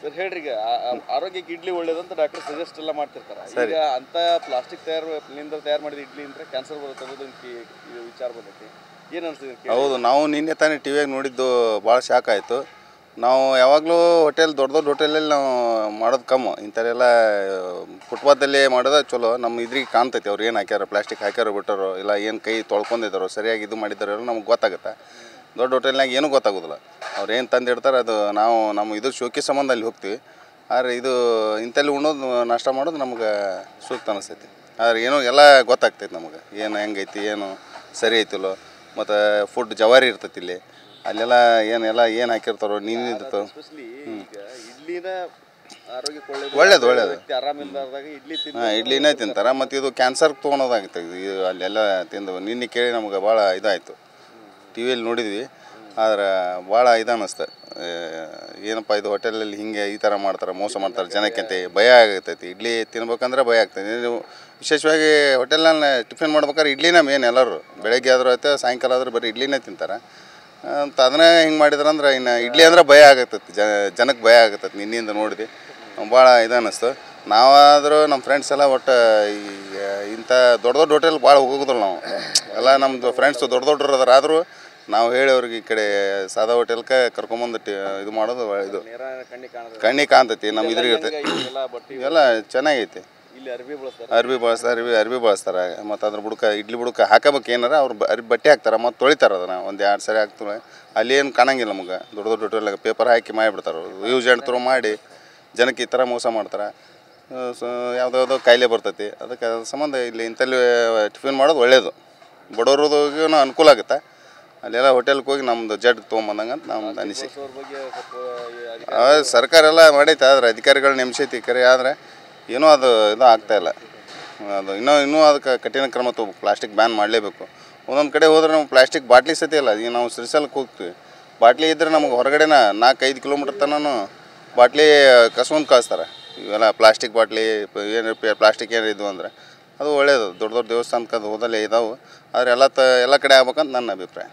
Sir ಹೇಳ್ರಿ, ಈಗ ಆರೋಗ್ಯಕ್ಕೆ ಇಡ್ಲಿ ಒಳ್ಳೇದಂತ ಡಾಕ್ಟರ್ ಸಜೆಸ್ಟ್ ಎಲ್ಲ ಮಾಡ್ತಿರ್ತಾರೆ. ಈಗ ಅಂತ ಪ್ಲಾಸ್ಟಿಕ್ ತಯಾರು ಮಾಡಿದ ಇಡ್ಲಿ ಅಂದ್ರೆ ಕ್ಯಾನ್ಸರ್ ಬರುತ್ತೆ ಅನ್ನೋದು ಇದು ವಿಚಾರ ಬಂದೈತಿ. ಏನು ಅನ್ಸುತ್ತೆ? ಹೌದು, ನಾವು ನಿನ್ನೆ ತಾನೇ ಟಿವಿಯಾಗ ನೋಡಿದ್ದು ಭಾಳ ಶಾಕ್ ಆಯಿತು. ನಾವು ಯಾವಾಗಲೂ ಹೋಟೆಲ್ ದೊಡ್ಡ ದೊಡ್ಡ ಹೋಟೆಲಲ್ಲಿ ನಾವು ಮಾಡೋದು ಕಮ್ಮು. ಇಂಥವೆಲ್ಲ ಫುಟ್ಪಾತಲ್ಲಿ ಮಾಡೋದು ಚಲೋ. ನಮ್ಮ ಇದ್ರಿಗೆ ಕಾಣ್ತೈತಿ ಅವ್ರು ಏನು ಹಾಕ್ಯಾರೋ, ಪ್ಲಾಸ್ಟಿಕ್ ಹಾಕ್ಯಾರೋ ಬಿಟ್ಟಾರೋ, ಇಲ್ಲ ಏನು ಕೈ ತೊಳ್ಕೊಂಡಿದ್ದಾರೋ, ಸರಿಯಾಗಿ ಇದು ಮಾಡಿದ್ದಾರೋ ಎಲ್ಲ ನಮ್ಗೆ ಗೊತ್ತಾಗುತ್ತೆ. ದೊಡ್ಡ ಹೋಟೆಲ್ನಾಗ ಏನೂ ಗೊತ್ತಾಗೋದಿಲ್ಲ. ಅವ್ರು ಏನು ತಂದು ಇಡ್ತಾರೆ ಅದು ನಾವು ನಮ್ಮ ಇದು ಶೋಕಿ ಸಂಬಂಧ ಅಲ್ಲಿ ಹೋಗ್ತೀವಿ. ಆದರೆ ಇದು ಇಂಥಲ್ಲಿ ಉಣ್ಣೋದು ನಾಷ್ಟ ಮಾಡೋದು ನಮ್ಗೆ ಸೂಕ್ತ ಅನಿಸ್ತೈತಿ. ಆದರೆ ಏನೋ ಎಲ್ಲ ಗೊತ್ತಾಗ್ತೈತಿ ನಮಗೆ, ಏನು ಹೆಂಗೈತಿ, ಏನು ಸರಿ ಐತಿಲ್ಲೋ. ಮತ್ತು ಫುಡ್ ಜವಾರಿ ಇರ್ತೈತಿ ಇಲ್ಲಿ, ಅಲ್ಲೆಲ್ಲ ಏನು ಹಾಕಿರ್ತಾರೋ ನೀನಿರ್ತಾವೆ. ಒಳ್ಳೇದು ಇಡ್ಲಿನೇ ತಿಂತಾರೆ. ಮತ್ತು ಇದು ಕ್ಯಾನ್ಸರ್ ತೊಗೊಳೋದಾಗುತ್ತೆ ಇದು. ಅಲ್ಲೆಲ್ಲ ತಿಂದು ನಿನ್ನೆ ಕೇಳಿ ನಮ್ಗೆ ಭಾಳ ಇದಾಯಿತು, ಟಿ ವಿಯಲ್ಲಿ ನೋಡಿದ್ವಿ. ಆದ್ರೆ ಭಾಳ ಇದು ಅನ್ನಿಸ್ತು, ಏನಪ್ಪ ಇದು ಹೋಟೆಲಲ್ಲಿ ಹಿಂಗೆ ಈ ಥರ ಮಾಡ್ತಾರೆ, ಮೋಸ ಮಾಡ್ತಾರೆ ಜನಕ್ಕೆ ಅಂತ ಭಯ ಆಗತೈತಿ. ಇಡ್ಲಿ ತಿನ್ಬೇಕಂದ್ರೆ ಭಯ ಆಗ್ತೈತಿ. ನೀವು ವಿಶೇಷವಾಗಿ ಹೋಟೆಲ್ನಲ್ಲಿ ಟಿಫಿನ್ ಮಾಡ್ಬೇಕಾದ್ರೆ ಇಡ್ಲಿನೇ ಮೇನ್. ಎಲ್ಲರೂ ಬೆಳಗ್ಗೆ ಆದರೂ ಆಯ್ತು, ಸಾಯಂಕಾಲ ಆದರೂ ಬರೀ ಇಡ್ಲಿನೇ ತಿಂತಾರೆ ಅಂತ. ಅದನ್ನೇ ಹಿಂಗೆ ಮಾಡಿದ್ರಂದ್ರೆ ಇನ್ನು ಇಡ್ಲಿ ಅಂದ್ರೆ ಭಯ ಆಗತ್ತೈತಿ, ಜನಕ್ಕೆ ಭಯ ಆಗತ್ತೈತಿ. ನಿನ್ನಿಂದ ನೋಡಿದ್ವಿ, ಭಾಳ ಇದು ಅನ್ನಿಸ್ತು. ನಾವಾದರೂ ನಮ್ಮ ಫ್ರೆಂಡ್ಸ್ ಎಲ್ಲ ಒಟ್ಟು ಇಂಥ ದೊಡ್ಡ ದೊಡ್ಡ ಹೋಟೆಲ್ ಭಾಳ ಹೋಗೋದಿಲ್ಲ ನಾವು. ಎಲ್ಲ ನಮ್ಮದು ಫ್ರೆಂಡ್ಸು ದೊಡ್ಡ ದೊಡ್ಡರು ಅದಾರ. ಆದರೂ ನಾವು ಹೇಳಿ ಅವ್ರಿಗೆ ಈ ಕಡೆ ಸಾದಾ ಹೋಟೆಲ್ಗೆ ಕರ್ಕೊಂಬಂದು ಇದು ಮಾಡೋದು ಇದು ಕಣ್ಣಿ ಕಾಣ್ತೈತಿ. ನಮ್ಮ ಇದ್ರಿಗೆ ಇರ್ತೈತಿ ಎಲ್ಲ ಚೆನ್ನಾಗೈತಿ. ಅರ್ಬಿ ಬಳಸ್ತಾರೆ. ಮತ್ತು ಅದ್ರ ಬುಡಕ ಇಡ್ಲಿ ಬುಡಕ ಹಾಕಬೇಕು ಏನಾರ ಅವ್ರು ಬಟ್ಟೆ ಹಾಕ್ತಾರೆ, ಮತ್ತು ತೊಳಿತಾರೆ ಅದನ್ನು ಒಂದು 2 ಸರಿ ಹಾಕ್ತಾರೆ. ಅಲ್ಲಿ ಏನು ಕಾಣಂಗಿಲ್ಲ ನಮ್ಗೆ. ದೊಡ್ಡ ದೊಡ್ಡ ಹೋಟೆಲ್ನಾಗ ಪೇಪರ್ ಹಾಕಿ ಮಾಡಿಬಿಡ್ತಾರೆ. ಯೂಸ್ ಆ್ಯಂಡ್ ಥ್ರೋ ಮಾಡಿ ಜನಕ್ಕೆ ಈ ಥರ ಮೋಸ ಮಾಡ್ತಾರೆ. ಯಾವುದ್ಯಾವುದೋ ಕಾಯಿಲೆ ಬರ್ತೈತಿ. ಅದಕ್ಕೆ ಅದ್ರ ಸಂಬಂಧ ಇಲ್ಲಿ ಇಂಥಲ್ಲಿ ಟಿಫಿನ್ ಮಾಡೋದು ಒಳ್ಳೆಯದು. ಬಡವ್ರಿಗೂ ಅನುಕೂಲ ಆಗುತ್ತೆ. ಅಲ್ಲೆಲ್ಲ ಹೋಟೆಲ್ಗೆ ಹೋಗಿ ನಮ್ಮದು ಜಡ್ ತೊಗೊಂಬಂದಂಗೆ ಅಂತ ನಮ್ದು ಅನಿಸಿಕೆ. ಸರ್ಕಾರ ಎಲ್ಲ ಮಾಡೈತೆ, ಆದರೆ ಅಧಿಕಾರಿಗಳು ನೇಮಿಸೈತಿ ಕರೆ. ಆದರೆ ಏನೂ ಅದು ಇದು ಆಗ್ತಾಯಿಲ್ಲ. ಅದು ಇನ್ನೂ ಅದಕ್ಕೆ ಕಠಿಣ ಕ್ರಮ ತೊಗೋಬೇಕು. ಪ್ಲಾಸ್ಟಿಕ್ ಬ್ಯಾನ್ ಮಾಡಲೇಬೇಕು. ಒಂದೊಂದು ಕಡೆ ಹೋದ್ರೆ ನಾವು ಪ್ಲಾಸ್ಟಿಕ್ ಬಾಟ್ಲಿ ಸತಿ ಇಲ್ಲ. ಈಗ ನಾವು ಶ್ರೀಶೈಲಕ್ಕೆ ಹೋಗ್ತೀವಿ, ಬಾಟ್ಲಿ ಇದ್ದರೆ ನಮಗೆ ಹೊರಗಡೆನ 4-5 ಕಿಲೋಮೀಟ್ರ್ ತನಕ ಬಾಟ್ಲಿ ಕಸ್ಕೊಂಡು ಕಳಿಸ್ತಾರೆ. ಇವೆಲ್ಲ ಪ್ಲಾಸ್ಟಿಕ್ ಬಾಟ್ಲಿ ಏನು ಪ್ಲಾಸ್ಟಿಕ್ ಏನು ಇದು ಅಂದರೆ ಅದು ಒಳ್ಳೆಯದು. ದೊಡ್ಡ ದೊಡ್ಡ ದೇವಸ್ಥಾನಕ್ಕೆ ಅದು ಹೋದಲ್ಲೇ ಇದಾವೆ. ಆದರೆ ಎಲ್ಲ ಕಡೆ ಆಗ್ಬೇಕಂತ ನನ್ನ ಅಭಿಪ್ರಾಯ.